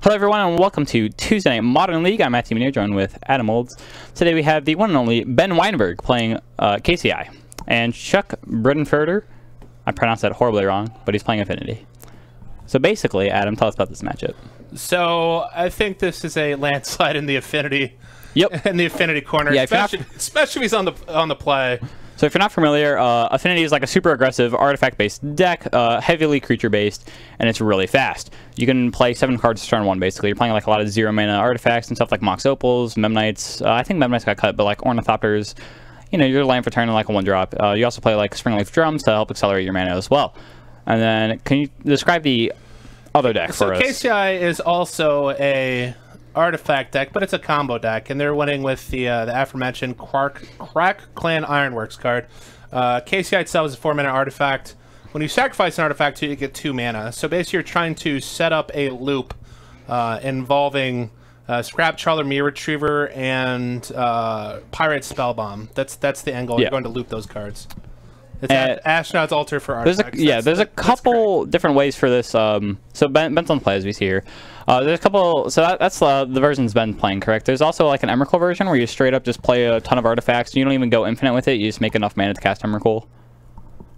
Hello everyone and welcome to Tuesday Night Modern League. I'm Matthew Manier, joined with Adam Olds. Today we have the one and only Ben Wienburg playing KCI. And Chuck Bredenfoerder, I pronounced that horribly wrong, but he's playing Affinity. So basically, Adam, tell us about this matchup. So I think this is a landslide in the Affinity. Yep. In the Affinity corner, yeah, especially if he's on the play. So if you're not familiar, Affinity is like a super aggressive artifact-based deck, heavily creature-based, and it's really fast. You can play 7 cards turn 1, basically. You're playing like a lot of 0-mana artifacts and stuff like Mox Opals, Memnites. I think Memnites got cut, but like Ornithopters, you know, you're land for turn in like a 1-drop. You also play like Springleaf Drums to help accelerate your mana as well. And then, can you describe the other deck for us? So KCI is also a artifact deck, but it's a combo deck, and they're winning with the aforementioned Crack Clan Ironworks card. KCI itself is a 4-mana artifact. When you sacrifice an artifact, you get 2 mana. So basically, you're trying to set up a loop involving Scrap Charler, Mirror Retriever, and Pirate Spellbomb. That's the angle. Yeah. You're going to loop those cards. It's Astronaut's Altar for artifacts. There's a couple different ways for this. So Ben's on play as we see here. There's a couple. So that's the versions Ben's playing, correct? There's also like an Emrakul version where you straight up just play a ton of artifacts. You don't even go infinite with it. You just make enough mana to cast Emrakul.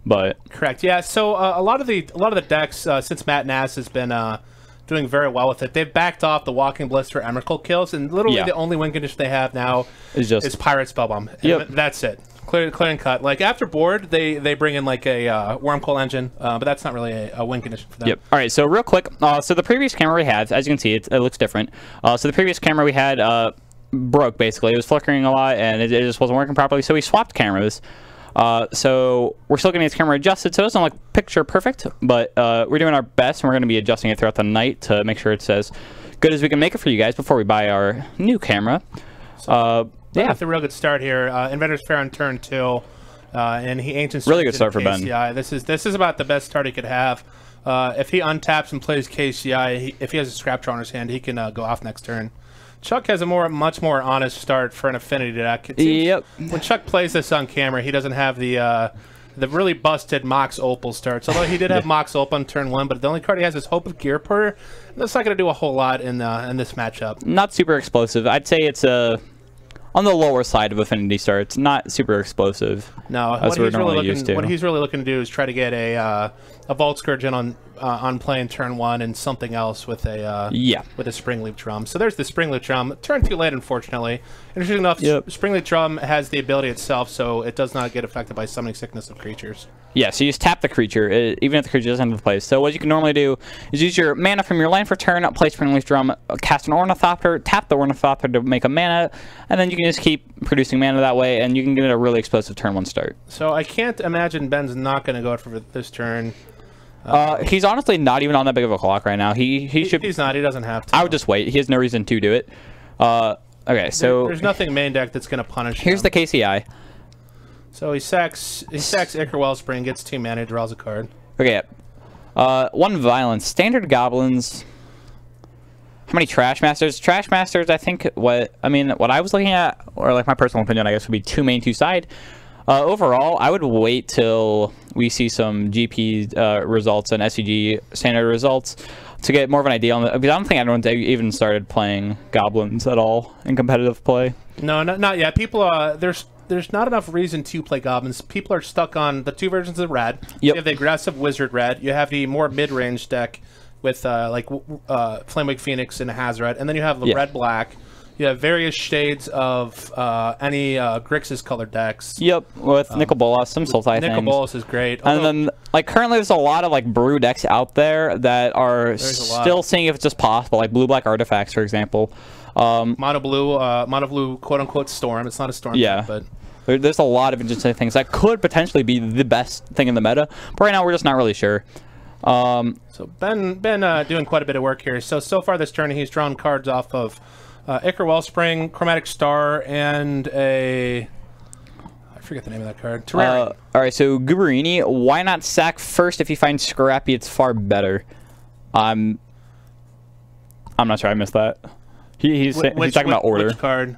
But correct, yeah. So a lot of the decks since Matt Nass has been doing very well with it. They've backed off the Walking Blister Emrakul kills, and literally the only win condition they have now is Pirate Spellbomb. Yep. That's it. Clear and cut. Like after board, they bring in like a Wormcoil engine, but that's not really a win condition for them. Yep. All right. So real quick, so the previous camera we had, as you can see, it looks different. So the previous camera we had broke basically. It was flickering a lot, and it just wasn't working properly. So we swapped cameras. So we're still getting this camera adjusted, so it doesn't look picture perfect, but we're doing our best, and we're going to be adjusting it throughout the night to make sure it's as good as we can make it for you guys before we buy our new camera. Yeah, it's a real good start here. Inventor's Fair on turn 2, and he Ancient really good start for Ben. This is about the best start he could have. If he untaps and plays KCI, if he has a Scrap Draw in his hand, he can go off next turn. Chuck has a much more honest start for an Affinity deck. Yep. When Chuck plays this on camera, he doesn't have the really busted Mox Opal starts. Although he did have Mox Opal on turn 1, but the only card he has is Hope of Gear Porter. That's not going to do a whole lot in this matchup. Not super explosive. I'd say it's on the lower side of Affinity starts, not super explosive. No, what he's really looking to do is try to get a Vault Scourge in on playing turn 1 and something else with a Springleaf Drum. So there's the Springleaf Drum. Turn too late, unfortunately. Interesting enough, Springleaf Drum has the ability itself, so it does not get affected by summoning sickness of creatures. Yeah, so you just tap the creature, even if the creature doesn't have the place. So what you can normally do is use your mana from your land for turn, play Springleaf Drum, cast an Ornithopter, tap the Ornithopter to make a mana, and then you can just keep producing mana that way, and you can get a really explosive turn 1 start. So I can't imagine Ben's not going to go for this turn. He's honestly not even on that big of a clock right now. He's not. He doesn't have to. I would just wait. He has no reason to do it. Okay, so there's nothing main deck that's going to punish him. Here's the KCI. So he sacks Ichor Wellspring, gets 2 mana, draws a card. Okay. 1 Violence. Standard Goblins. How many Trash Masters? Trash Masters, I think what I was looking at, or like my personal opinion, I guess would be 2 main, 2 side. Overall, I would wait till we see some GP results and SCG standard results to get more of an idea on it. Because I don't think anyone's even started playing Goblins at all in competitive play. No, not yet. People, there's not enough reason to play Goblins. People are stuck on the 2 versions of Red. Yep. You have the aggressive Wizard Red. You have the more mid-range deck with Flamewake Phoenix and Hazoret, and then you have the Red-Black. You have various shades of any Grixis colored decks. Yep, with Nicol Bolas, some Sultai things. Nicol Bolas is great. And then, like, currently there's a lot of, like, brew decks out there that are still seeing if it's just possible, like Blue-Black Artifacts, for example. Mono Blue, quote-unquote Storm. It's not a Storm deck, but there's a lot of interesting things that could potentially be the best thing in the meta. But right now, we're just not really sure. So Ben doing quite a bit of work here. So far this turn, he's drawn cards off of Ichor Wellspring, Chromatic Star, and I forget the name of that card. Terrarium. All right, so Guberini, why not sack first if you find Scrappy? It's far better. I'm not sure. I missed that. He's talking about order. Which card?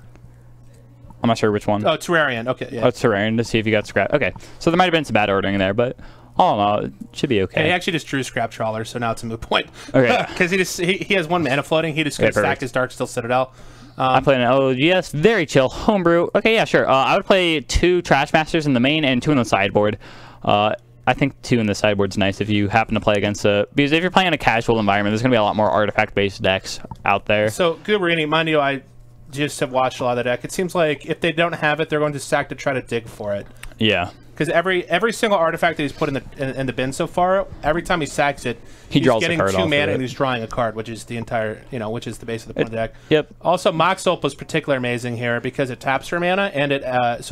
I'm not sure which one. Oh, Terrarium. Okay, yeah. Oh, Terrarium to see if you got Scrap. Okay, so there might have been some bad ordering there, but All in all, it should be okay. Yeah, he actually just drew Scrap Trawler, so now it's a moot point. Okay. Because he has 1 mana floating. He just could stack his Darksteel Citadel. I play an LGS, very chill, homebrew. Okay, yeah, sure. I would play 2 Trash Masters in the main and 2 in the sideboard. I think 2 in the sideboard's nice if you happen to play against because if you're playing in a casual environment, there's going to be a lot more artifact-based decks out there. So, Gubarini, mind you, I just have watched a lot of the deck. It seems like if they don't have it, they're going to stack to try to dig for it. Yeah. Because every single artifact that he's put in the bin so far, every time he sacks it, he's draws getting a card 2 off mana of it. and he's drawing a card, which is the entire, which is the base of the point of the deck. Yep. Also, Mox Ult was particularly amazing here because it taps for mana and it's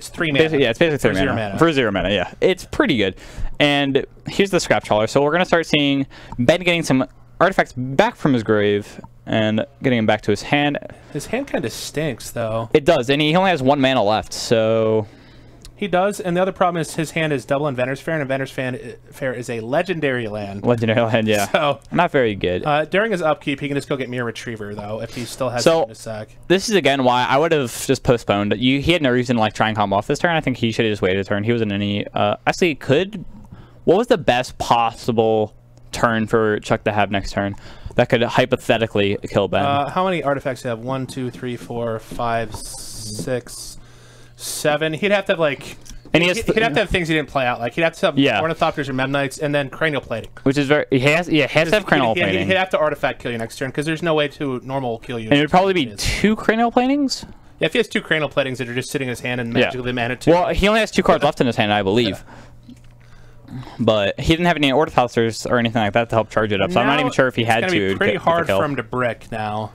3 mana. Basically, yeah, it's basically 3 mana. For 0 mana, yeah. It's pretty good. And here's the Scrap Trawler. So we're going to start seeing Ben getting some artifacts back from his grave and getting him back to his hand. His hand kind of stinks, though. It does, and he only has 1 mana left, so... He does, and the other problem is his hand is double Inventor's Fair, and Inventor's Fair is a legendary land. Legendary land, yeah. So, not very good. During his upkeep, he can just go get Mirror Retriever, though, if he still has something to sack. This is, again, why I would have just postponed. He had no reason to, like, try and combo off this turn. I think he should have just waited a turn. He wasn't any... actually, he could... What was the best possible turn for Chuck to have next turn that could hypothetically kill Ben? How many artifacts do you have? 1, 2, 3, 4, 5, 6, 7. He'd have to have, like... And he'd have to have things he didn't play out. Like, he'd have to have Ornithopters or Memnites, and then Cranial Plating. Which is very... He has to have Cranial Plating. He'd have to artifact kill you next turn, because there's no way to normal kill you. And it would probably be 2 Cranial Platings? Yeah, if he has 2 Cranial Platings that are just sitting in his hand and magically mana 2. Well, he only has 2 cards left in his hand, I believe. Yeah. But he didn't have any Ornithopters or anything like that to help charge it up, so I'm not even sure if he had to. It's going to be pretty hard for him to brick now.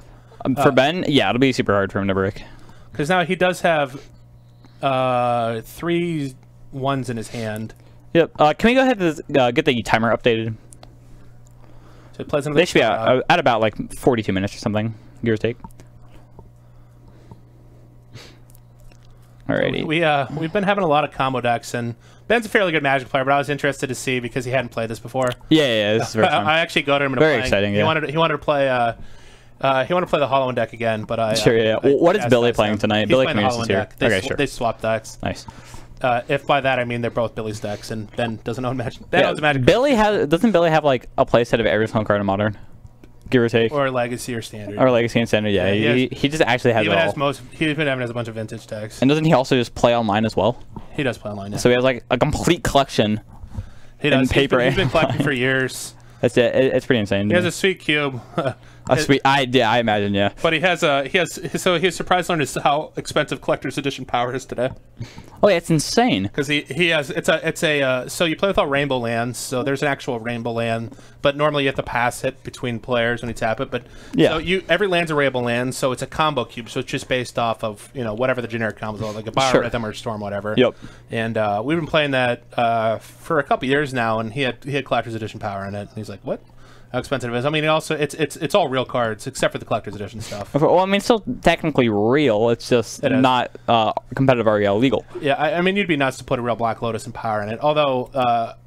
For Ben, yeah, it'll be super hard for him to brick. Because now he does have 3 1s in his hand. Yep. Can we go ahead and get the timer updated? So it plays they should be at about like 42 minutes or something, give or take. Alrighty. So we've been having a lot of combo decks, and Ben's a fairly good Magic player, but I was interested to see because he hadn't played this before. Yeah, this is very fun. I actually got him into very exciting. He wanted to play. He wanted to play the Hollow deck again, but I sure. Yeah. What is Billy playing tonight? He's Billy playing the Hollow here. Deck. Okay, sure. They swapped decks. Nice. If by that I mean they're both Billy's decks, and Ben doesn't own Magic. Ben owns Magic. Doesn't Billy have like a playset of every single card in Modern, give or take? Or Legacy or Standard. Or Legacy and Standard. Yeah, he just actually has it all. He even has a bunch of vintage decks. And doesn't he also just play online as well? He does play online. Yeah. So he has like a complete collection. He does. In paper. He's been collecting for years. That's it. It's pretty insane. He has a sweet cube. I imagine, yeah. But so he's surprised to learn how expensive collector's edition power is today. Oh yeah, it's insane. Because he has so you play with all rainbow lands, so there's an actual rainbow land, but normally you have to pass it between players when you tap it. But yeah, so every land's a rainbow land, so it's a combo cube, so it's just based off of whatever the generic combos are, like a Biorhythm or Storm, whatever. Yep. And we've been playing that for a couple years now, and he had collector's edition power in it, and he's like, what? How expensive it is. I mean, also it's all real cards except for the collector's edition stuff. Well, I mean, it's still technically real. It's just not competitive REL legal. Yeah, I mean, you'd be nuts to put a real Black Lotus and power in it. Although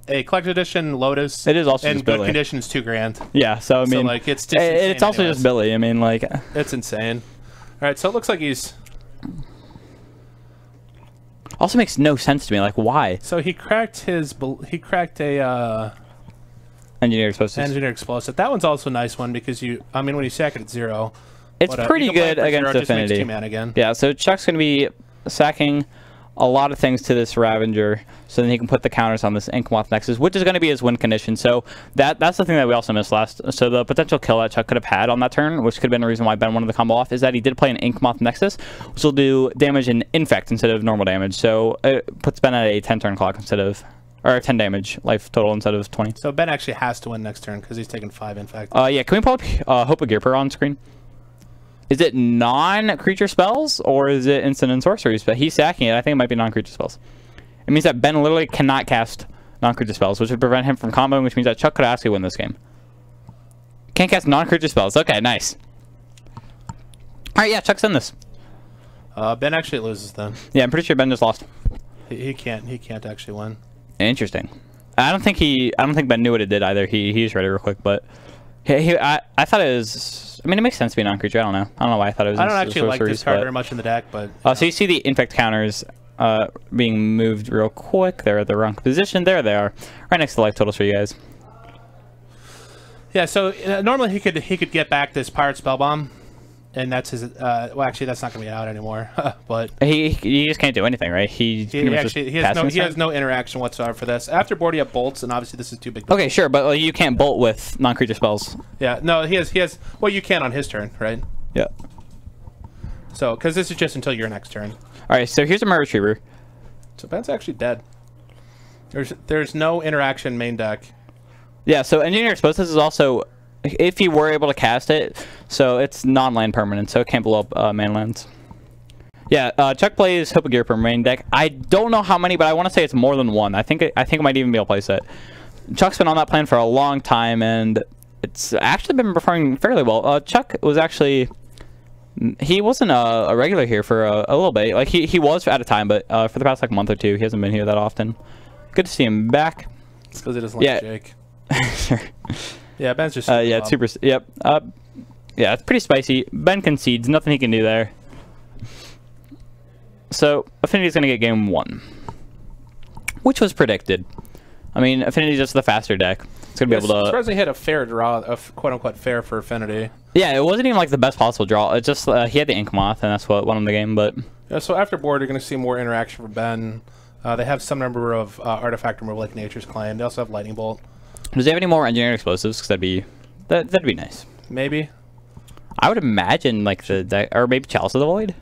a collector's edition Lotus, it is also in just good Billy. condition is $2,000. Yeah, so I mean, like it's just it's also just Billy. I mean, like it's insane. All right, so it looks like he's. Also makes no sense to me. Like, why? So he cracked a. Engineered Explosive. Engineered Explosive. That one's also a nice one because when you sack it at 0, it's pretty good against Affinity. 2 mana again. Yeah, so Chuck's going to be sacking a lot of things to this Ravager, so then he can put the counters on this Inkmoth Nexus, which is going to be his win condition. So that's the thing that we also missed last. So the potential kill that Chuck could have had on that turn, which could have been the reason why Ben wanted the combo off, is that he did play an Inkmoth Nexus, which will do damage in Infect instead of normal damage. So it puts Ben at a 10-turn clock instead of... Or 10 damage life total instead of 20. So Ben actually has to win next turn because he's taking 5 in fact. Yeah, can we pull up Hope of Gearper on screen? Is it non-creature spells or is it instant and sorcery spell? He's sacking it. I think it might be non-creature spells. It means that Ben literally cannot cast non-creature spells, which would prevent him from comboing, which means that Chuck could actually win this game. Can't cast non-creature spells. Okay, nice. Alright, yeah, Chuck's in this. Ben actually loses then. Yeah, I'm pretty sure Ben just lost. He can't actually win. Interesting. I don't think Ben knew what it did either. He just read it real quick, but I thought it was. I mean, it makes sense to be non-creature. I don't know why I thought it was. I don't actually like this card very much in the deck, but so you see the infect counters being moved real quick. They're at the wrong position. There they are, right next to the life totals for you guys. Yeah, so normally he could get back this Pirate Spellbomb, and that's his. Well, actually, that's not going to be out anymore. But he just can't do anything, right? He has no interaction whatsoever for this. After board, he has bolts, and obviously this is too big. Okay, sure, but you can't bolt with non-creature spells. Yeah, no, he has. Well, you can on his turn, right? Yeah. So, because this is just until your next turn. All right, so here's a Murder Retriever. So Ben's actually dead. There's no interaction main deck. Yeah, so Engineer Explosives is also, if you were able to cast it, so it's non-land permanent, so it can't blow up man lands. Yeah, Chuck plays Hope of Gear per main deck. I don't know how many, but I want to say it's more than one. I think it might even be a playset. Chuck's been on that plan for a long time, and it's actually been performing fairly well. Chuck was actually, he wasn't a regular here for a little bit. Like he was at a time, but for the past like month or two, he hasn't been here that often. Good to see him back. It's because he doesn't like Jake. Sure. Yeah, Ben's just yeah, super. Yep. Yeah, it's pretty spicy. Ben concedes. Nothing he can do there. So Affinity's gonna get game 1, which was predicted. I mean, Affinity's just the faster deck. It's gonna be able to. Surprisingly, hit a fair draw, a quote unquote fair for Affinity. Yeah, it wasn't even like the best possible draw. It just he had the Ink Moth, and that's what won him the game. But yeah, so after board, you're gonna see more interaction from Ben. They have some number of artifact removal like Nature's Claim. They also have Lightning Bolt. Does he have any more Engineered Explosives? Because that'd be nice. Maybe. I would imagine like the deck, or maybe Chalice of the Void.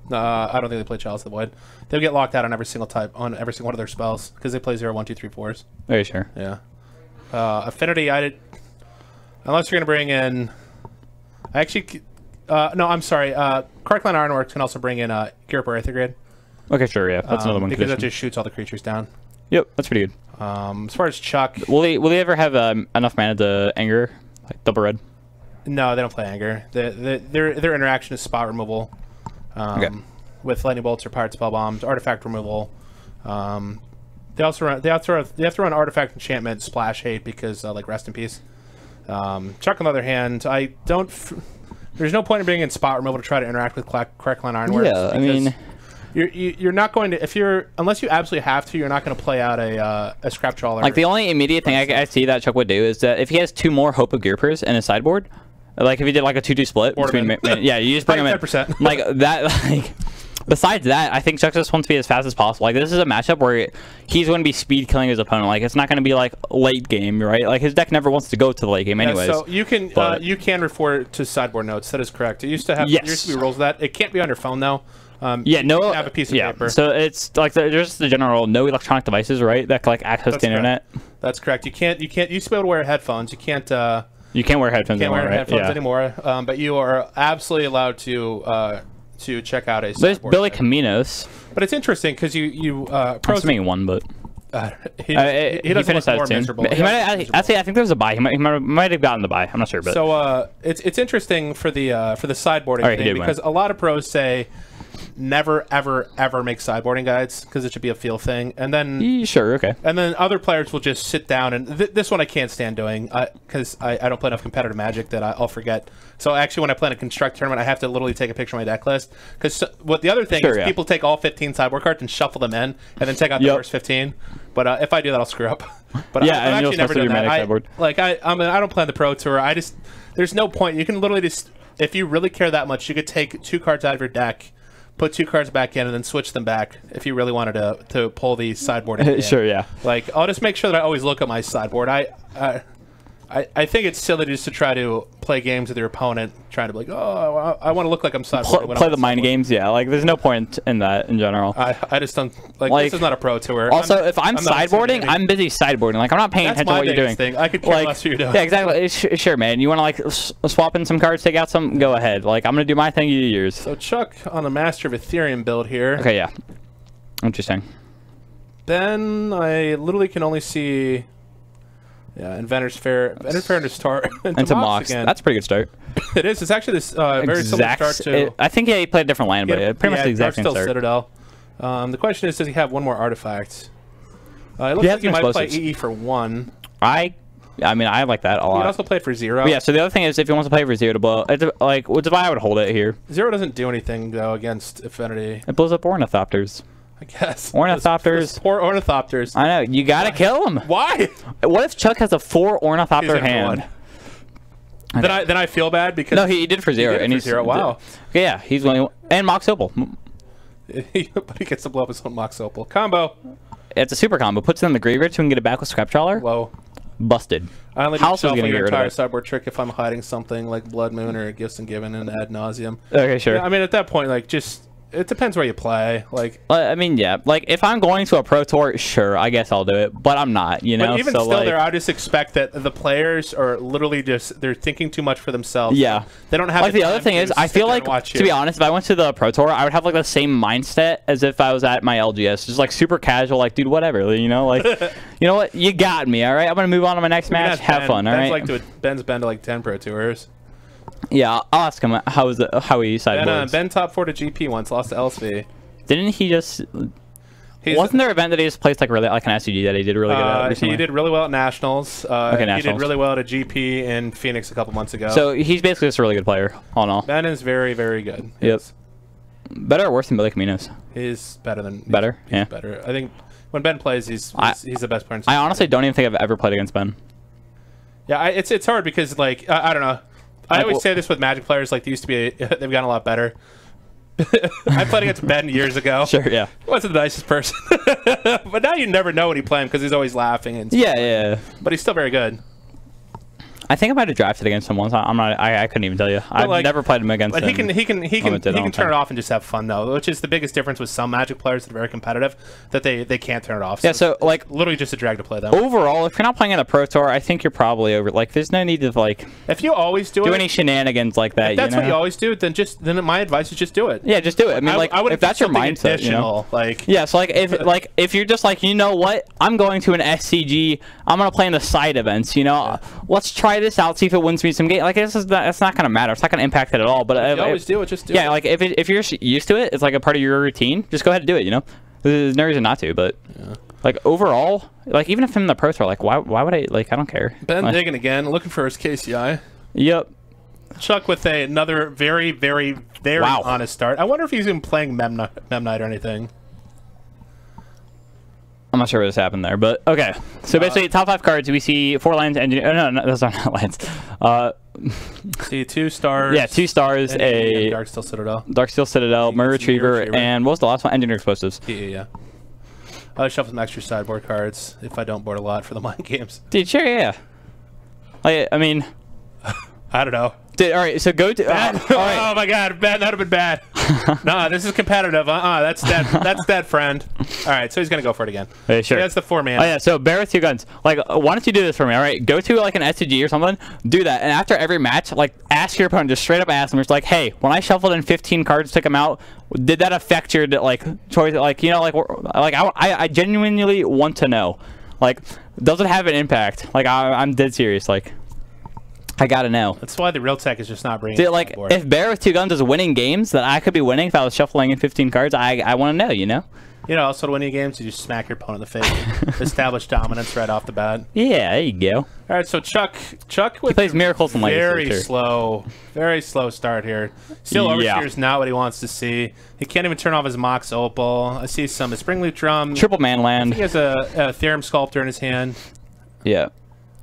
I don't think they play Chalice of the Void. They'll get locked out on every single type, on every single one of their spells, because they play 0, 1, 2, 3, 4s. Very sure. Yeah. Affinity, unless you're gonna bring in. No, I'm sorry. Karkland Ironworks can also bring in Gear per Aethergrade. Okay, sure, yeah, that's another one. Because that just shoots all the creatures down. Yep, that's pretty good. As far as Chuck, will he ever have enough mana to anger, like double red? No, they don't play anger. Their interaction is spot removal, okay. With lightning bolts or pirate spell bombs, artifact removal. They have to run artifact enchantment, splash hate because like rest in peace. Chuck on the other hand, there's no point in bringing in spot removal to try to interact with Crackline Ironworks. Yeah, I mean. You're not going to unless you absolutely have to, you're not going to play out a scrap trawler. Like the only immediate thing I see that Chuck would do is that if he has 2 more Hope of Gearpers in his sideboard, like if he did like a 2-2 split between, yeah, you just bring him in 10%. like that. Like besides that, I think Chuck just wants to be as fast as possible. Like this is a matchup where he's going to be speed killing his opponent. Like it's not going to be like late game, right? Like his deck never wants to go to the late game, anyways. Yeah, so you can refer to sideboard notes. That is correct. It used to have there used to be rules of that. It can't be on your phone though. Yeah, no. Have a piece of paper. So it's like there's the general no electronic devices, right? That can like access the internet. That's correct. You can't. You used to be able to wear headphones. You can't. You can't wear headphones anymore, right? Headphones anymore. But you are absolutely allowed to check out a. There's Billy Caminos. But it's interesting because you. I'm assuming one, but. He doesn't look more miserable. Actually, I think there was a buy. He might have gotten the buy. I'm not sure, but. So it's interesting for the sideboarding thing because a lot of pros say. Never ever make sideboarding guides because it should be a feel thing, and then sure, okay, and then other players will just sit down and this one I can't stand doing because I don't play enough competitive Magic that I'll forget. So actually, when I play in a construct tournament, I have to literally take a picture of my deck list because what the other thing is people take all 15 sideboard cards and shuffle them in and then take out the first 15. But if I do that, I'll screw up. But yeah, I've actually never done that. I don't play on the Pro Tour. There's no point. You can literally just if you really care that much, you could take 2 cards out of your deck. Put 2 cards back in and then switch them back if you really wanted to pull the sideboard in. Sure, yeah. Like I'll just make sure that I always look at my sideboard. I think it's silly just to try to play games with your opponent, trying to be like, oh, I want to look like I'm sideboarding. Play the mind games, yeah. Like, there's no point in that in general. I just don't like this is not a pro tour. Also, if I'm sideboarding, I'm busy sideboarding. Like, I'm not paying attention to what you're doing. Thing. I could care less what you're doing. Yeah, exactly. Sure, man. You want to like swap in some cards, take out some, go ahead. Like, I'm gonna do my thing, you do yours. So Chuck on the Master of Ethereum build here. Okay, yeah. Interesting. Then I literally can only see. Yeah, Inventor's Fair to start. and to Mox again. That's a pretty good start. It is. It's actually this very similar start to... I think he played a different land, but pretty much the exact same start. Citadel. The question is, does he have one more artifact? It looks like he might play EE for 1. I I mean, I like that a You lot. can also play it for 0. But yeah, so the other thing is if he wants to play for 0 to blow, it's like, which is why I would hold it here. 0 doesn't do anything, though, against Affinity. It blows up Ornithopters. I guess. Ornithopters. Those poor Ornithopters. I know, you gotta kill them. Why? What if Chuck has a 4 Ornithopter hand? Then I feel bad because... No, he did for 0. He did for 0, wow. Yeah, he's winning. And Mox Opal. But he gets to blow up his own Mox Opal. Combo. It's a super combo. Puts it in the graveyard so we can get it back with Scrap Trawler. Whoa. Busted. I only House is shuffle gonna get your rid of entire it. sideboard trick if I'm hiding something like Blood Moon or Gifts and Given and ad nauseum. Okay, sure. Yeah, I mean, at that point, like, just... It depends where you play. Like, I mean, yeah. Like, if I'm going to a Pro Tour, sure, I guess I'll do it. But I'm not, you know? but even so, still, like, there, I just expect that the players are literally just... They're thinking too much for themselves. Yeah. They don't have like, the other time thing to is, I sit feel there like, and watch to you. be honest, if I went to the Pro Tour, I would have, like, the same mindset as if I was at my LGS. Just, like, super casual, like, dude, whatever, you know? Like, you know what? You got me, all right? I'm going to move on to my next match. Have fun, all right? Ben's been to, like, 10 Pro Tours. Yeah, I'll ask him how he sideboards. Ben top 4 to GP once, lost to LSV. Didn't he just... Wasn't there an event that he just placed like really like an SCG that he did really good at recently? He did really well at Nationals. Nationals. He did really well at a GP in Phoenix a couple months ago. So he's basically just a really good player, all in all. Ben is very, very good. Yep. Better or worse than Billy Caminos? He's better than... Better? He's better. I think when Ben plays, he's the best player. I honestly don't even think I've ever played against Ben. Yeah, it's hard because, like, I don't know. I always say this with Magic players, like, they used to be... They've gotten a lot better. I played against Ben years ago. Sure, yeah. He wasn't the nicest person. But now you never know when you play him because he's always laughing. And stuff. Yeah. But he's still very good. I think I might have drafted against him once. I'm not. I couldn't even tell you. I've never played him against him. But he can turn it off and just have fun though, which is the biggest difference with some Magic players that are very competitive, that they can't turn it off. Yeah. So like literally just a drag to play them. Overall, if you're not playing in a Pro Tour, I think you're probably over. Like, there's no need to like. If you always do any shenanigans like that, if that's what you always do, then my advice is just do it. Yeah, just do it. I mean, like, I would if that's your mindset, you know. Like, yeah. So if you're just like, you know what, I'm going to an SCG. I'm gonna play in the side events. You know, let's try this out, see if it wins me some game. Like, it's not gonna matter. It's not gonna impact it at all. But if you always do it, just do it. Yeah, like if you're used to it, it's like a part of your routine. Just go ahead and do it. You know, there's no reason not to. But like overall, like even if I'm in the Pro Tour, like why would I? Like, I don't care. Ben digging again, looking for his KCI. Yep. Chuck with another very, very, very honest start. I wonder if he's even playing Mem Knight or anything. I'm not sure what just happened there, but okay. So basically, top 5 cards, we see 4 lands, engineer. Oh, no, those are not lands. See 2 stars. Yeah, 2 stars, a Darksteel Citadel. Darksteel Citadel, Mirror Retriever, and what was the last one? Engineer Explosives. Yeah. I'll shuffle some extra sideboard cards if I don't board a lot for the mind games. Dude, sure, yeah. Like, I mean, I don't know. Dude, all right, so go to. Oh my God, that would have been bad. Nah, this is competitive. That's dead. That's dead, friend. All right, so he's gonna go for it again. Hey, sure. So that's the 4 mana. Oh yeah, so bear with 2 guns. Like, why don't you do this for me? All right, go to like an SCG or something. Do that, and after every match, like, ask your opponent, just straight up ask them. It's like, hey, when I shuffled in 15 cards, took them out, did that affect your like choice? Like, you know, like I genuinely want to know. Like, does it have an impact? Like, I'm dead serious. Like, I gotta know. That's why the real tech is just not bringing. Dude, like, if Bear with 2 guns is winning games that I could be winning if I was shuffling in 15 cards, I want to know, you know? You know, also to win any games, you just smack your opponent in the face. Establish dominance right off the bat. Yeah, there you go. All right, so Chuck with he plays Miracles and very slow start here. Still Overseer's not what he wants to see. He can't even turn off his Mox Opal. I see some Springleaf Drum. Triple Man land. He has a Theorem Sculptor in his hand. Yeah.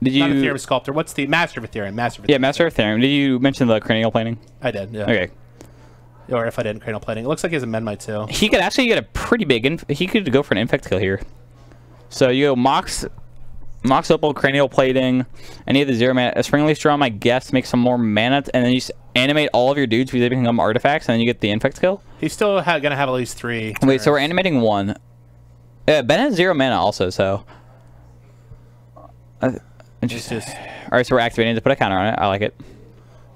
Did you? Not a Theorem Sculptor. What's the Master of Ethereum? Yeah, Master of Ethereum. Did you mention the cranial planing? I did. Yeah. Okay. Or if I didn't, cranial plating. It looks like he has a Mendmite too. He could actually get a pretty big. He could go for an infect kill here. So you go Mox Opal, cranial plating, any of the 0 mana. A Springleaf Drum, I guess, makes some more mana, and then you just animate all of your dudes because they become artifacts, and then you get the infect kill. He's still gonna have at least 3. Wait, so we're animating 1. Ben has 0 mana also, so. Interesting. All right, so we're activating to put a counter on it. I like it.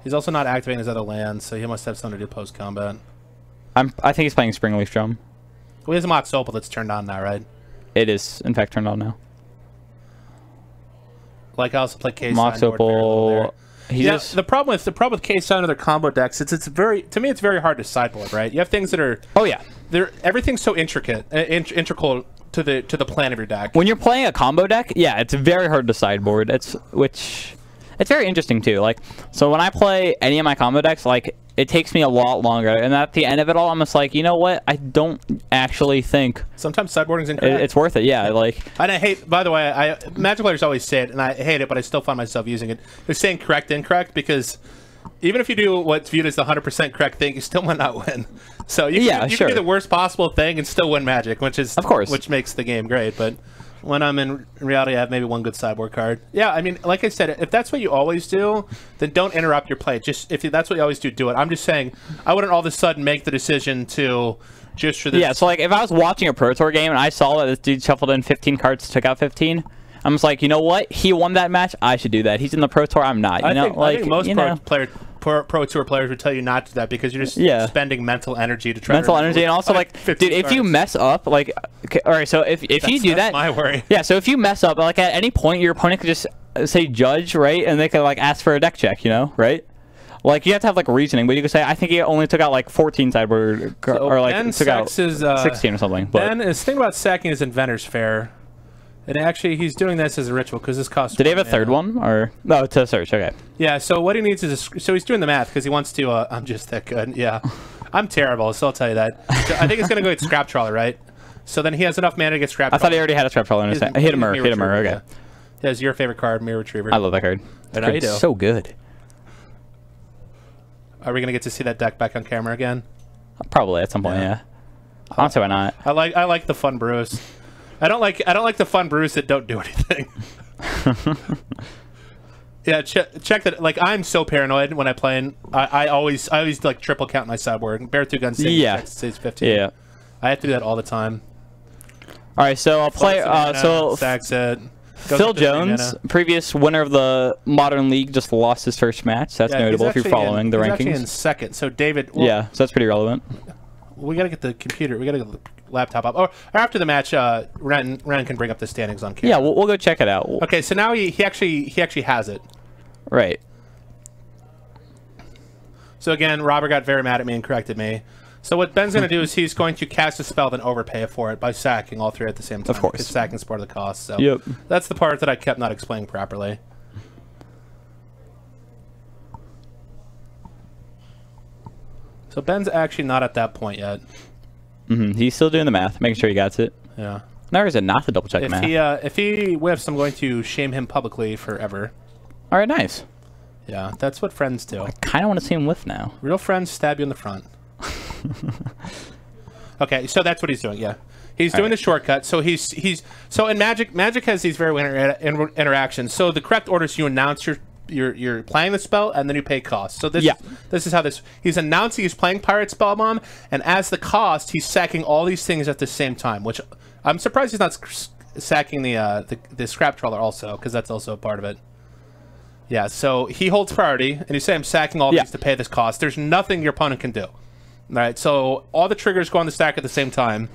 He's also not activating his other lands, so he must have something to do post combat. I think he's playing Springleaf Drum. Well, he has a Mox Opal that's turned on now, right? It is, in fact, turned on now. Like I also play KCI. Mox Opal. The problem with KCI and other combo decks, it's very very hard to sideboard, right? You have things that are everything's so intricate, integral to the plan of your deck. When you're playing a combo deck, yeah, it's very hard to sideboard. It's very interesting too. Like, so when I play any of my combo decks, like, it takes me a lot longer, and at the end of it all, I'm just like, you know what? I don't actually think sometimes sideboarding's incorrect. It's worth it. Yeah, like. And I hate. By the way, Magic players always say it, and I hate it, but I still find myself using it. They're saying correct, incorrect, because even if you do what's viewed as the 100% correct thing, you still might not win. So you can do the worst possible thing and still win Magic, which is which makes the game great. But when I'm in reality, I have maybe one good sideboard card. Yeah, I mean, like I said, if that's what you always do, then don't interrupt your play. Just if that's what you always do, do it. I'm just saying, I wouldn't all of a sudden make the decision to just for this. Yeah, so like if I was watching a Pro Tour game and I saw that this dude shuffled in 15 cards, took out 15. I'm just like, you know what? He won that match. I should do that. He's in the Pro Tour. I'm not. I think most Pro Tour players would tell you not to do that because you're just spending mental energy to try. And also like, dude, if you mess up, like, okay, all right. So if you do that, my worry. Yeah. So if you mess up, like at any point, your opponent could just say judge, right, and they could like ask for a deck check, you know, right? Like you have to have like reasoning, but you could say I think he only took out like 14 sideboard, or like Ben took out 16 or something. But Ben is thinking about sacking his Inventor's Fair. And actually, he's doing this as a ritual because this costs. Did he have a third one, or no? To search, okay. Yeah. So what he needs is so he's doing the math because he wants to. I'm just that good. Yeah, I'm terrible. So I'll tell you that. So I think it's gonna go get Scrap Trawler, right? So then he has enough mana to get Scrap. I thought he already had a Scrap Trawler in his hand. Hit him, okay. Yeah. That's your favorite card, Mirror Retriever. I love that card. It's so good. Are we gonna get to see that deck back on camera again? Probably at some point. Yeah. Honestly, why not? I like the fun brews. I don't like the fun brews that don't do anything. Yeah, check that. Like I'm so paranoid when I play. And I always like triple count my sideboard. Bear 2 guns. Saves 15. Yeah. I have to do that all the time. All right, so I'll play. Sacks it. Phil Jones, previous winner of the Modern League, just lost his first match. That's notable if you're following the rankings. He's actually in second. So David. Well, yeah, so that's pretty relevant. We gotta get the computer. We gotta get the laptop up. Or after the match, Ren can bring up the standings on camera. Yeah, we'll go check it out. Okay, so now he actually has it. Right. So again, Robert got very mad at me and corrected me. So what Ben's going to do is he's going to cast a spell, then overpay for it by sacking all three at the same time. Of course. Because sacking is part of the cost. So that's the part that I kept not explaining properly. So Ben's actually not at that point yet. He's still doing the math, making sure he gets it. Yeah. Now is it not to double check the math? If he whiffs, I'm going to shame him publicly forever. All right, nice. Yeah, that's what friends do. I kind of want to see him whiff now. Real friends stab you in the front. Okay, so that's what he's doing. Yeah, he's doing the shortcut. So so in Magic has these very weird interactions. So the correct order is you announce you're playing the spell and then you pay cost. So this is how he's announcing he's playing Pirate Spellbomb, and as the cost he's sacking all these things at the same time. Which I'm surprised he's not sacking the Scrap Trawler also, because that's also a part of it. Yeah, so he holds priority, and he's saying I'm sacking all these to pay this cost. There's nothing your opponent can do. All right, so all the triggers go on the stack at the same time.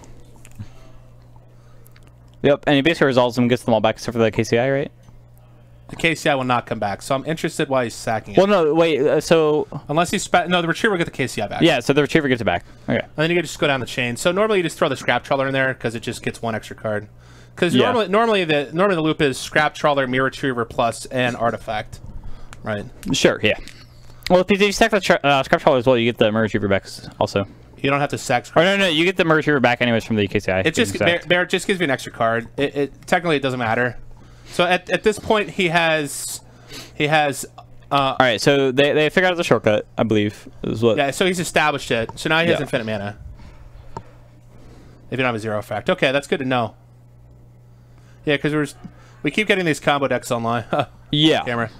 Yep, and he basically resolves them, gets them all back except for the KCI, right? The KCI will not come back, so I'm interested why he's sacking it. Well, no, wait, so... Unless he's... No, the Retriever will get the KCI back. Yeah, so the Retriever gets it back. Okay. And then you can just go down the chain. So normally you just throw the Scrap Trawler in there, because it just gets one extra card. Because normally the loop is Scrap Trawler, Mirror Retriever, plus, and Artifact. Right. Sure, yeah. Well, if you stack the Scrap Trawler as well, you get the Mirror Retriever back also. You don't have to sack Scrap. Oh, no, you get the Mirror Retriever back anyways from the KCI. It just just gives you an extra card. Technically it doesn't matter. So at this point he has all right, so they figured out the shortcut, I believe. Is what. Yeah, so he's established it. So now he has infinite mana. If you don't have a 0 effect. Okay, that's good to know. Yeah, because we keep getting these combo decks online. Yeah. Camera.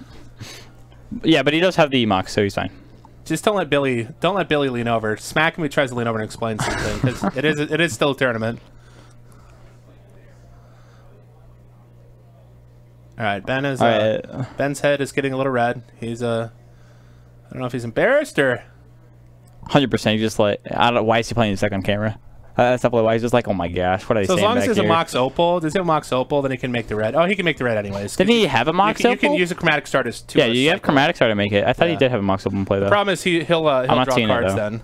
Yeah, but he does have the Mox, so he's fine. Just don't let Billy lean over. Smack him. He tries to lean over and explain something, because it is still a tournament. All right, Ben's head is getting a little red. He's I don't know if he's embarrassed or 100%. He's just like, I don't know why is he playing the second camera. That's definitely why he's just like, oh my gosh, what are they saying? So as long as there's a Mox Opal, does he have a Mox Opal? Then he can make the red. Oh, he can make the red anyways. Didn't he have a Mox Opal? You can use a Chromatic Star to yeah, you have Chromatic Star to make it. I thought he did have a Mox Opal in play though. The problem is he'll draw cards then.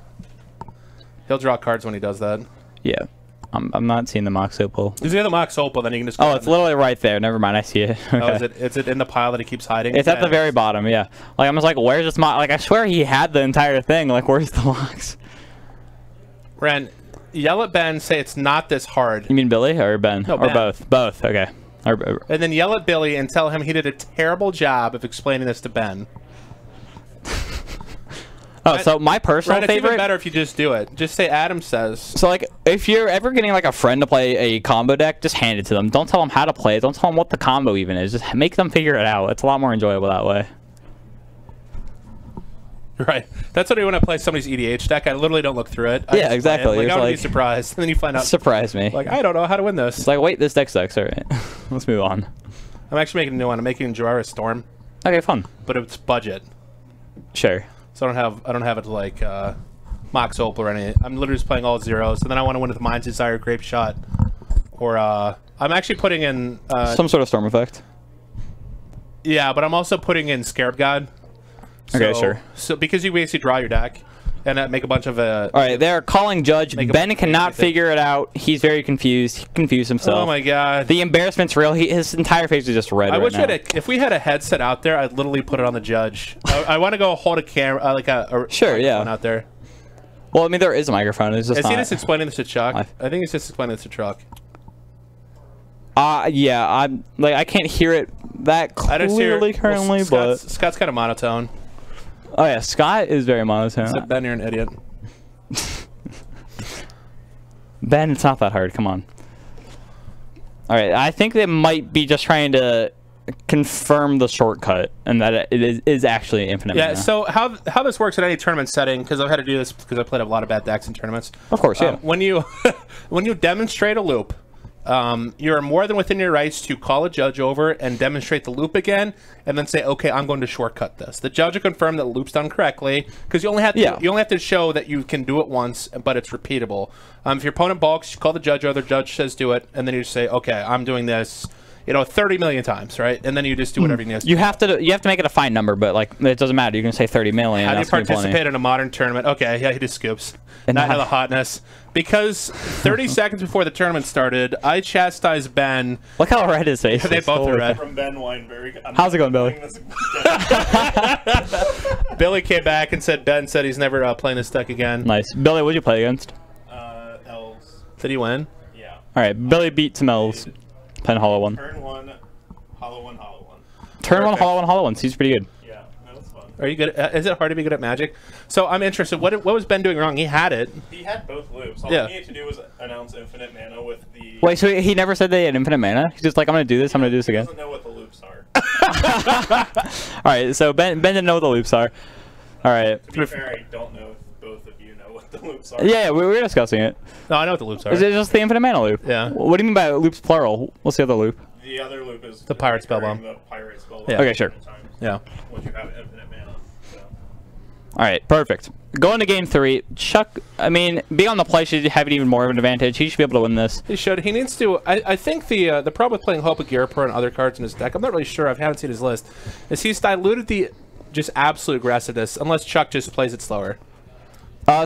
He'll draw cards when he does that. Yeah. I'm not seeing the Mox Opal. If you have the Mox Opal, then you can just. Oh, it's literally right there. Never mind, I see it. Okay. Oh, is it in the pile that he keeps hiding? It's at the very bottom. Yeah. Like I'm just like, where's this Mox? Like I swear he had the entire thing. Like where's the Mox? Ren, yell at Ben. Say it's not this hard. You mean Billy or Ben? No, or Ben. both? Both. Okay. And then yell at Billy and tell him he did a terrible job of explaining this to Ben. Oh, so my personal Ren, favorite. it's even better if you just do it. Just say Adam says. So like, if you're ever getting like a friend to play a combo deck, just hand it to them. Don't tell them how to play it. Don't tell them what the combo even is. Just make them figure it out. It's a lot more enjoyable that way. Right. That's what I do when I play somebody's EDH deck. I literally don't look through it. Yeah, exactly. Like, I would like, be surprised. And then you find out. Surprise me. Like, I don't know how to win this. It's like, wait, this deck sucks. All right. Let's move on. I'm actually making a new one. I'm making Jiraiya Storm. Okay, fun. But it's budget. Sure. So I don't have it like Mox Opal or anything. I'm literally just playing all zeros. And then I want to win with Mind's Desire, Grape Shot. Or I'm actually putting in some sort of storm effect. Yeah, but I'm also putting in Scarab God. Okay, sure. So because you basically draw your deck and make a bunch of all right, they're calling Judge. Ben cannot figure it out. He's very confused. He confused himself. Oh my god. The embarrassment's real. His entire face is just red. I right wish now. if we had a headset out there, I'd literally put it on the Judge. I want to go hold a camera, like a sure, yeah, out there. Well, I mean, there is a microphone. It's just is he just explaining this to Chuck? I think he's just explaining this to Chuck. Yeah, I'm like I can't hear it that clearly currently, but Scott's kind of monotone. Oh yeah, Scott is very monotone. So Ben, you're an idiot. Ben, it's not that hard. Come on. All right, I think they might be just trying to confirm the shortcut and that it is actually infinite. Yeah. mana. So how this works in any tournament setting? Because I've had to do this because I played a lot of bad decks in tournaments. Of course, yeah. When you when you demonstrate a loop. You are more than within your rights to call a judge over and demonstrate the loop again, and then say, "Okay, I'm going to shortcut this." The judge will confirm that the loop's done correctly because you only have to show that you can do it once, but it's repeatable. If your opponent balks, you call the judge over. The judge says, "Do it," and then you just say, "Okay, I'm doing this." 30 million times, right? And then you just do whatever you need to. You have to make it a fine number, but like it doesn't matter. You can say 30 million. How do you participate in a modern tournament? Okay, yeah, he just scoops. And not have the hotness. Because 30 seconds before the tournament started, I chastised Ben. Look how red his face is. They both are red. From Ben Wienburg. How's it going, Billy? Billy came back and said Ben said he's never playing this deck again. Nice. Billy, what'd you play against? Elves. Did he win? Yeah. All right, Billy beat some elves. Pen hollow one. Turn one, hollow one, hollow one. Turn one, hollow one, hollow one. Seems pretty good. Yeah, that was fun. Are you good? Is it hard to be good at Magic? So I'm interested. What was Ben doing wrong? He had it. He had both loops. All he needed to do was announce infinite mana with the... Wait, so he never said they had infinite mana? He's just like, I'm going to do this, I'm going to do this again. He doesn't know what the loops are. Alright, so Ben didn't know what the loops are. Alright. To be fair, I don't know if both of you know what the loops are. Yeah, we were discussing it. No, I know what the loops are. Is it just the infinite mana loop? Yeah. What do you mean by loops plural? What's the other loop? The other loop is... The Pirate Spellbomb. The Pirate Spellbomb. Yeah. Okay, sure. Yeah. Once you have infinite mana. So. Alright, perfect. Going to game 3, Chuck, I mean, being on the play should have even more of an advantage. He should be able to win this. He should. He needs to... I think the problem with playing Hope of Girapur and other cards in his deck, I'm not really sure, I haven't seen his list, is he's diluted the just absolute aggressiveness, unless Chuck just plays it slower.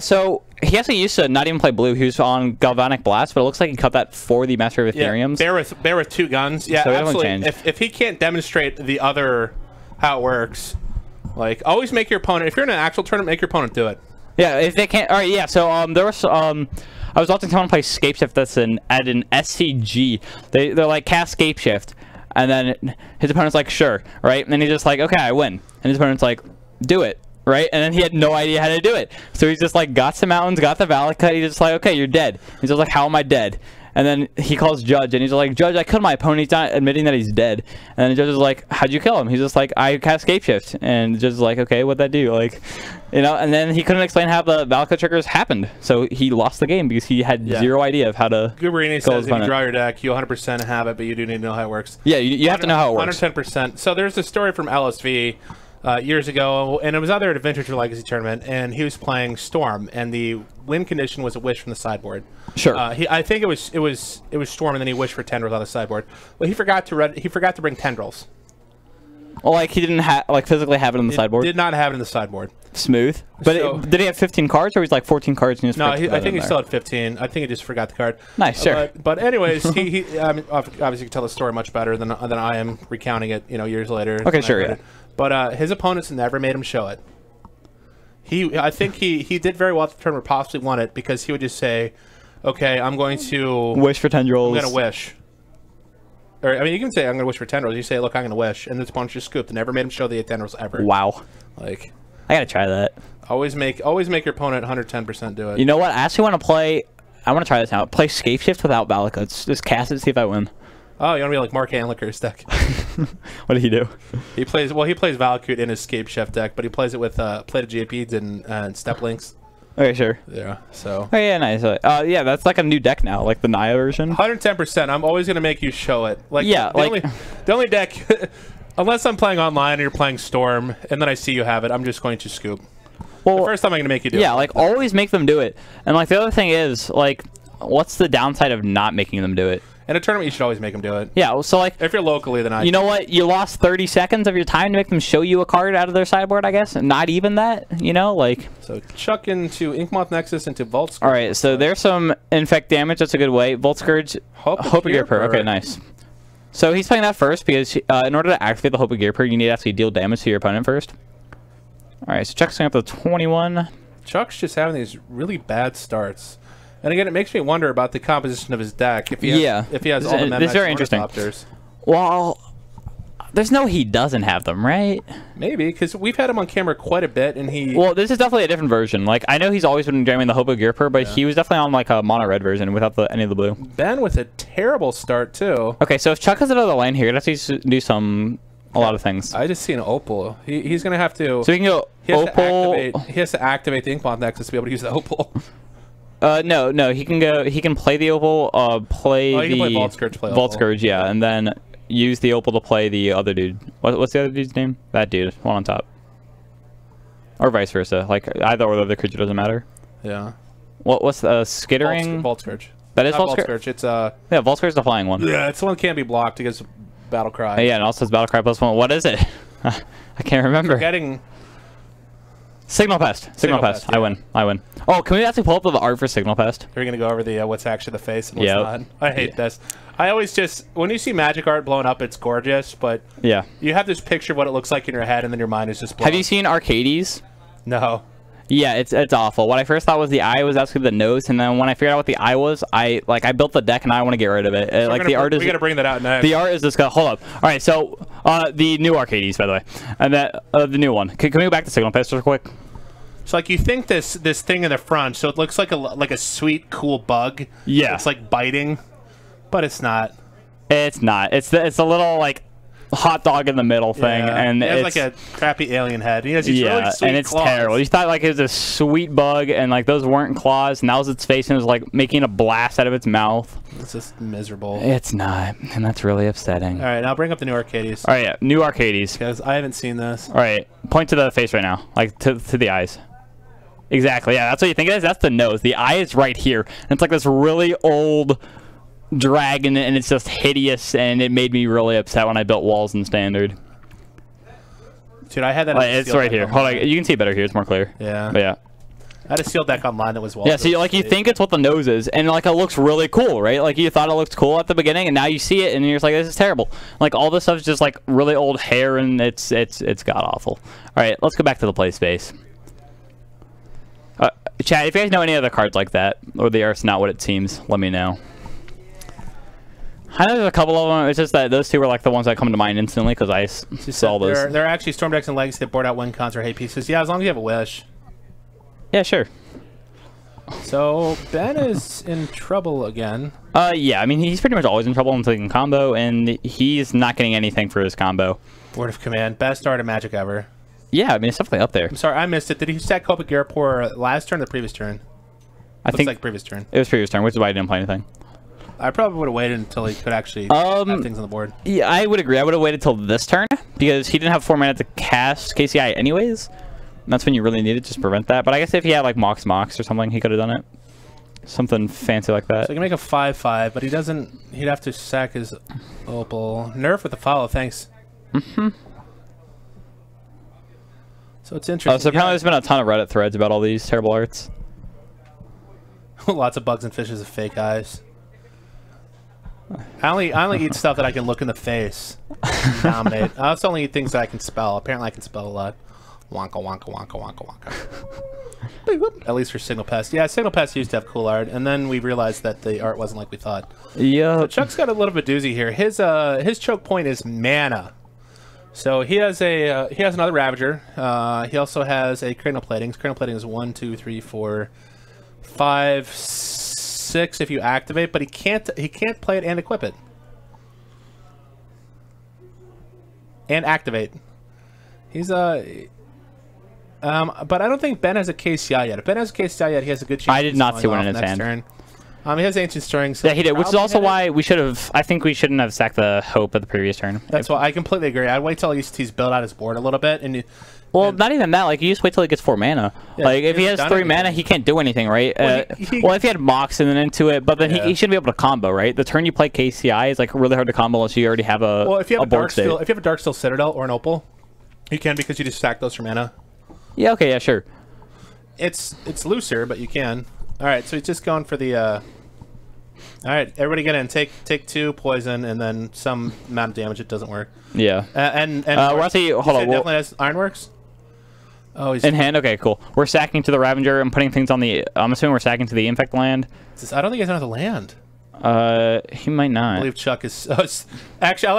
So he actually used to not even play blue. He was on Galvanic Blast, but it looks like he cut that for the Master of Ethereums. Yeah, bear with two guns. Yeah, so absolutely. If he can't demonstrate the other how it works, like always make your opponent. If you're in an actual tournament, make your opponent do it. Yeah, if they can't. All right, yeah. So there was I was watching someone play Scapeshift that's at an SCG. They're like cast Scapeshift, and then his opponent's like sure, right? And then he's just like okay, I win, and his opponent's like do it. Right, and then he had no idea how to do it. So he's just like got some mountains, got the Valak cut. He's just like, okay, you're dead. He's just like, how am I dead? And then he calls Judge, and he's like, Judge, I killed my opponent. He's not admitting that he's dead. And then the Judge is like, how'd you kill him? He's just like, I cast Scapeshift. And the Judge is like, okay, what'd that do? Like, and then he couldn't explain how the Valak cut triggers happened. So he lost the game because he had zero idea of how to. Guberini says if you draw your deck, you 100% have it, but you do need to know how it works. Yeah, you have to know how it works. 110%. So there's a story from LSV. Years ago, and it was either at a Vintage or Legacy tournament, and he was playing Storm, and the win condition was a wish from the sideboard. Sure. I think it was Storm, and then he wished for Tendrils on the sideboard. Well, he forgot to bring Tendrils. Well, like he didn't like physically have it in the sideboard. Did not have it in the sideboard. Smooth. But So- did he have 15 cards, or was like 14 cards? And he just No, forgot to put I that think in he there? still had 15. I think he just forgot the card. Nice, sure. But anyways, I mean, obviously you can tell the story much better than I am recounting it, years later. Okay, when I sure, read yeah. it. But his opponents never made him show it. I think he did very well at the tournament, possibly won it, because he would just say, okay, I'm going to... Wish for tendrils. I'm going to wish. Or, I mean, you can say, I'm going to wish for tendrils. You say, look, I'm going to wish. And his opponent just scooped and never made him show the 8 tendrils ever. Wow. Like, I gotta try that. always make your opponent 110% do it. You know what? I actually want to play... I want to try this out. Play Scape Shift without Valakuts. Just cast it, see if I win. Oh, you want to be like Mark Handlicker's deck. What did he do? He plays Valakut in his Scape Chef deck, but he plays it with plated GPs and Step Links. Okay, sure. Yeah, so. Oh, yeah, nice. Yeah, that's like a new deck now, like the Naya version. 110%. I'm always going to make you show it. Like, Yeah, the only deck, unless I'm playing online and you're playing Storm, and then I see you have it, I'm just going to scoop. Well, The first time I'm going to make you do it. yeah, like always make them do it. And like the other thing is, like, what's the downside of not making them do it? In a tournament, you should always make them do it. Yeah, so like, If you're locally, then you know what? You lost 30 seconds of your time to make them show you a card out of their sideboard, I guess. Not even that, like. So chuck into Inkmoth Nexus into Vault Scourge. All right, so there's some infect damage. That's a good way. Volt Scourge, Hope of Hope of Gearper. Gearper. Okay, nice. So he's playing that first because in order to activate the Hope of Gearper, you need to actually deal damage to your opponent first. All right, so Chuck's up to 21. Chuck's just having these really bad starts. And again, it makes me wonder about the composition of his deck. If he has all the This is very interesting. Ornithopters. Well, there's no he doesn't have them, right? Maybe, because we've had him on camera quite a bit, and he... Well, this is definitely a different version. Like, I know he's always been jamming the Hope of Gearper, but he was definitely on like a mono red version without any of the blue. Ben with a terrible start, too. Okay, so if Chuck has another lane here, he'd have to do a lot of things. I just see an Opal. He's going to have to... So he can go Opal. He has to activate the Inkmoth Nexus to be able to use the Opal. No, he can play the Opal, he can play Vault Scourge, play Vault Opal. Scourge, yeah, and then use the Opal to play the other dude. What's the other dude's name? That dude, one on top. Or vice versa. Like, either or the other creature doesn't matter. Yeah. What's the Skittering? Vault Scourge. That is Not Vault Scourge? It's Yeah, Vault Scourge is the flying one. Yeah, it's the one that can't be blocked against Battle Cry. Yeah, and also it's Battlecry +1. What is it? I can't remember. Getting... Signal Pest. Signal Pest. Pest, yeah. I win. Oh, can we actually pull up the art for Signal Pest? We're going to go over the what's actually the face and what's Yep. not. I hate this. I always just... When you see magic art blown up, it's gorgeous, but Yeah. you have this picture of what it looks like in your head, and then your mind is just blown. Have you seen Arcades? No. Yeah, it's awful. What I first thought was the eye was actually the nose, and then when I figured out what the eye was, I built the deck and I want to get rid of it. Like the art is. We got to bring that out next. The art is disgusting. Hold up. All right, so the new Arcades, by the way, and that the new one. Can we go back to Signal Pest real quick? So like you think this thing in the front, so it looks like a sweet cool bug. Yeah. It's like biting, but it's not. It's not. It's a little like hot dog in the middle thing, Yeah. and it has it's like a crappy alien head. He has these yeah, really sweet and it's claws. terrible. You thought like it was a sweet bug, and like those weren't claws, and that was its face, and it was like making a blast out of its mouth. It's just miserable. It's not, and that's really upsetting. All right, now bring up the new Arcades. All right, yeah, new Arcades. Because I haven't seen this. All right, point to the face right now, like to the eyes. Exactly, yeah, that's what you think it is. That's the nose. The eye is right here. And it's like this really old dragon, and it's just hideous, and it made me really upset when I built walls in Standard. Dude, I had that. It's right here. Hold on, you can see it better here. It's more clear. Yeah. But yeah. I had a sealed deck online that was Yeah, so like you think it's what the nose is, and like it looks really cool, right? Like you thought it looked cool at the beginning, and now you see it, and you're just like, this is terrible. Like all this stuff's just like really old hair, and it's god awful. All right, let's go back to the play space. Chat, if you guys know any other cards like that, or the art's not what it seems, let me know. I know there's a couple of them. It's just that those two were like the ones that come to mind instantly because I saw those. They're actually Storm decks and Legacy that board out win cons or hate pieces. Yeah, as long as you have a wish. Yeah, sure. So Ben is in trouble again. Yeah, I mean he's pretty much always in trouble until he can combo, and he's not getting anything for his combo. Board of Command, best art of Magic ever. Yeah, I mean it's definitely up there. I'm sorry, I missed it. Did he stack Copa Garapor last turn or the previous turn? I think like previous turn. It was previous turn, which is why I didn't play anything. I probably would have waited until he could actually have things on the board. Yeah, I would agree. I would have waited till this turn because he didn't have 4 mana to cast KCI anyways. And that's when you really needed to just prevent that. But I guess if he had like Mox or something, he could have done it. Something fancy like that. So he can make a 5/5, but he doesn't. He'd have to sack his Opal. Nerf with the follow, thanks. So it's interesting. So apparently there's been a ton of Reddit threads about all these terrible arts. Lots of bugs and fishes with fake eyes. I only eat stuff that I can look in the face and dominate. I also only eat things that I can spell. Apparently I can spell a lot. Wonka, wonka, wonka, wonka, wonka. At least for Signal Pest. Yeah, Signal Pest used to have cool art, and then we realized that the art wasn't like we thought. Yeah. So Chuck's got a little bit doozy here. His choke point is mana. So he has another Ravager. He also has a Cranial Plating. His Cranial Plating is 1, 2, 3, 4, 5, 6 if you activate, but he can't play it and equip it. And activate. He's but I don't think Ben has a KCI yet. If Ben has a KCI yet, he has a good chance. I did not see one in his hand. Turn. He has Ancient Stirring. So yeah, he did, which is also why we should have. I think we shouldn't have sacked the Hope at the previous turn. That's why I completely agree. I'd wait till he's built out his board a little bit, and not even that. Like, you just wait till he gets 4 mana. Yeah, like, if he has 3 mana, he can't do anything, right? Well, well, if he had Mox and then into it, but then he shouldn't be able to combo, right? The turn you play KCI is like really hard to combo unless you already have a. Well, if you have a Darksteel, if you have a Darksteel Citadel or an Opal, you can because you just stack those for mana. Yeah. Okay. Yeah. Sure. It's looser, but you can. All right. So he's just going for the. All right, everybody get in. Take 2 poison and then some amount of damage. It doesn't work. Yeah. And we're actually hold on. Definitely has Ironworks. Oh, he's in hand. Okay, cool. We're sacking to the Ravager and putting things on the. I'm assuming we're sacking to the Infect land. I don't think he has another land. He might not. I believe Chuck is. Actually,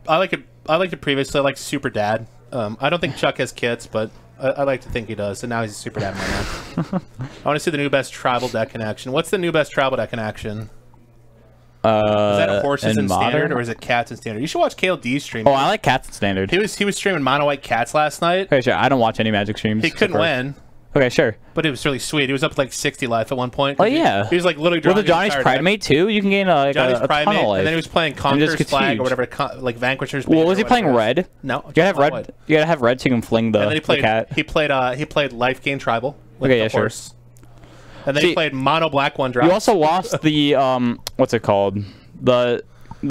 I like it previously. I like Super Dad. I don't think Chuck has kits, but I like to think he does. And now he's a Super Dad right now. I want to see the new best tribal deck in action. What's the new best tribal deck in action? Is that horses in standard or is it cats in standard? You should watch KLD stream. Oh, I like cats in standard. He was streaming mono white cats last night. Okay, sure. I don't watch any Magic streams. He couldn't win. Okay, sure. But it was really sweet. He was up like 60 life at one point. Oh yeah. He was like literally drawing. With the Johnny's Primate too, you can gain a Johnny's ton of Primate, life. and then he was playing Conqueror's Flag or whatever, like Vanquisher's. Well, was he playing red? No. You gotta have red. White. You gotta have red so you can fling the, and then he played, cat. He played Life Gain Tribal. With okay, the yeah, horse. Sure. And then he played mono black 1 drop. You also lost the what's it called? The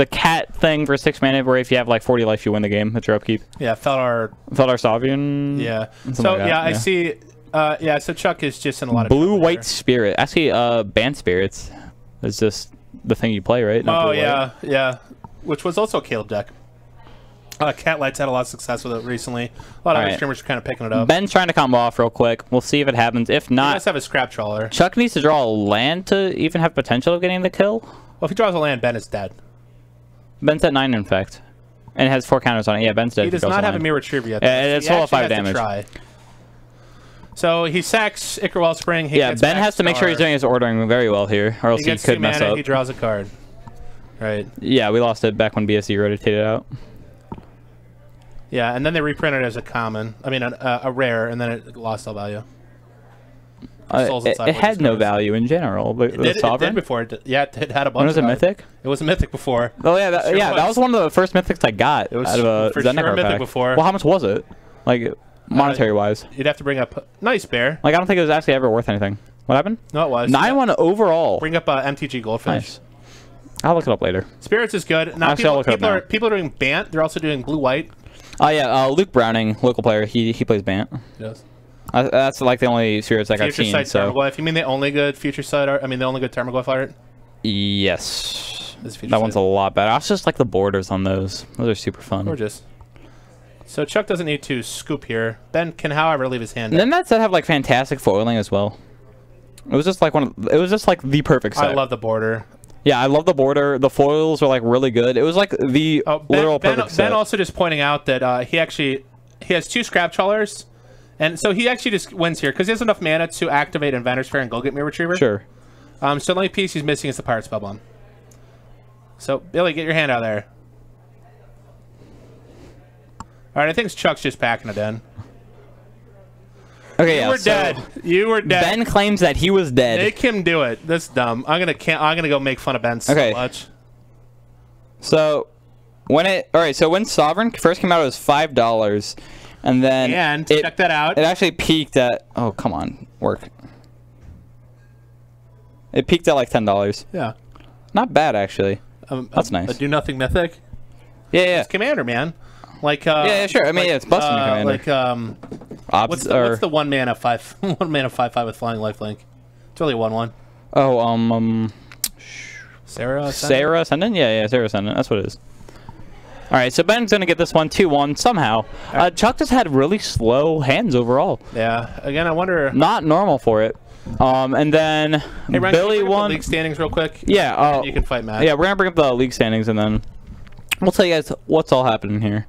cat thing for 6 mana, where if you have like 40 life, you win the game. That's your upkeep. Yeah, Feldar Savian. Yeah. So like yeah, I see. Yeah, so Chuck is just in a lot of blue white spirit. Actually, band spirits is just the thing you play, right? Not yeah, which was also a Caleb deck. Cat Light's had a lot of success with it recently. A lot of other streamers are kind of picking it up. Ben's trying to combo off real quick. We'll see if it happens. If not, he does have a scrap trawler. Chuck needs to draw a land to even have potential of getting the kill. Well, if he draws a land, Ben is dead. Ben's at 9 infect, and it has 4 counters on it. Yeah, Ben's dead. He does not have a mirror retriever yet. It's full of 5 damage. So he sacks Icar Wellspring. Ben has to make sure he's doing his ordering very well here, or else he could mess up. He draws a card. Right. Yeah, we lost it back when BSD rotated out. Yeah, and then they reprinted it as a common. I mean, a rare, and then it lost all value. It had no value in general. But it did before. Yeah, it had a bunch. When was it mythic? It was a mythic before. Oh yeah, that was one of the first mythics I got. It was out of a for sure mythic pack. Before. Well, how much was it? Like monetary wise? You'd have to bring up nice bear. Like I don't think it was actually ever worth anything. What happened? No, it was 9-1 overall. Bring up MTG Goldfish. Nice. I'll look it up later. Spirits is good. Now people are doing Bant. They're also doing blue white. Oh yeah, Luke Browning, local player. He plays Bant. Yes. That's like the only spirits I've seen. So. Tarmogoyf. You mean the only good Future Sight art? I mean the only good Tarmogoyf art? Yes. That one's a lot better. I just like the borders on those. Those are super fun. Gorgeous. So Chuck doesn't need to scoop here. Ben can, however, leave his hand. And then that set have like fantastic foiling as well. It was just like it was just like the perfect set. I love the border. Yeah, I love the border. The foils were like really good. It was like the literal perfect set. Ben also just pointing out that he has 2 scrap trawlers, and so he actually just wins here because he has enough mana to activate Inventor's Fair and go get Mirror Retriever. Sure. So the only piece he's missing is the Pirate Spellbomb. So Billy, get your hand out there. All right, I think Chuck's just packing it in. Okay, you were dead. You were dead. Ben claims that he was dead. Make him do it. That's dumb. I'm gonna go make fun of Ben so much. So when Sovereign first came out, it was $5, and then check that out. It actually peaked at come on, work. It peaked at like $10. Yeah. Not bad actually. That's nice. A do nothing mythic. Yeah. It's Commander, man. Like yeah, sure. I mean, it's busting Commander. Like What's the 1 mana 5 1 mana 5/5 with flying lifelink? It's only 1/1. Oh, Sarah Ascendant? Yeah, Sarah Ascendant. That's what it is. All right, so Ben's going to get this one 2-1 somehow. Chuck just had really slow hands overall. Yeah. Again, I wonder. Not normal for it. And then hey, Ryan, Billy can you bring up won. the league standings real quick. Yeah. You can fight Matt. Yeah, we're going to bring up the league standings, and then we'll tell you guys what's all happening here.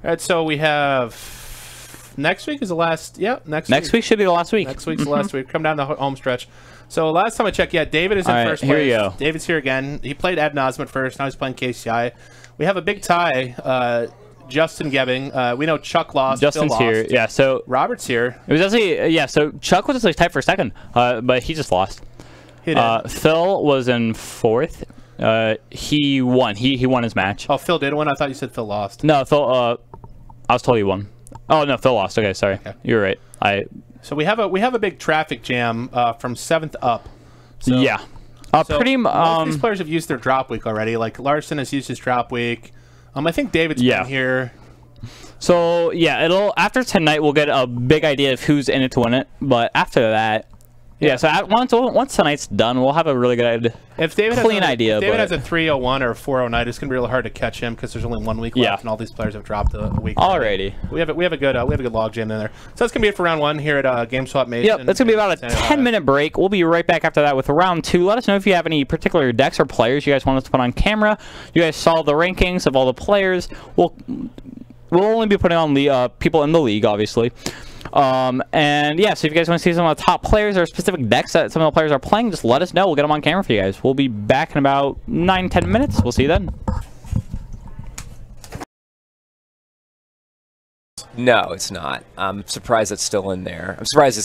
All right, so we have. Next week is the last. Yeah, next week should be the last week. Next week's the last week. Come down the home stretch. So last time I checked, yeah, David is in first place. Here you go. David's here again. He played ad nauseam at first. Now he's playing KCI. We have a big tie. Justin Gebbing. We know Chuck lost. Justin's Phil lost. here. Yeah, so Robert's here. It was actually so Chuck was actually tied for second, but he just lost. He did. Phil was in fourth. He won. He won his match. Oh, Phil did win. I thought you said Phil lost. No, Phil. I was told he won. Oh no, Phil lost. Okay, sorry. Okay. You're right. So we have a big traffic jam from 7th up. So, yeah. Pretty. Most of these players have used their drop week already. Like Larson has used his drop week. I think David's been here. So yeah, after tonight we'll get a big idea of who's in it to win it. But after that, yeah. So once tonight's done, we'll have a really good clean idea. If David has a 301 or a 409, it's gonna be really hard to catch him because there's only 1 week left, and all these players have dropped a week. Alrighty. We have a good log jam in there. So that's gonna be it for round 1 here at GameSwap Mason. Yep, that's gonna be about a 10-minute break. We'll be right back after that with round 2. Let us know if you have any particular decks or players you guys want us to put on camera. You guys saw the rankings of all the players. We'll only be putting on the people in the league, obviously. And yeah, so if you guys want to see some of the top players or specific decks that some of the players are playing, just let us know. We'll get them on camera for you guys. We'll be back in about 9-10 minutes. We'll see you then. No, it's not. I'm surprised it's still in there. I'm surprised it's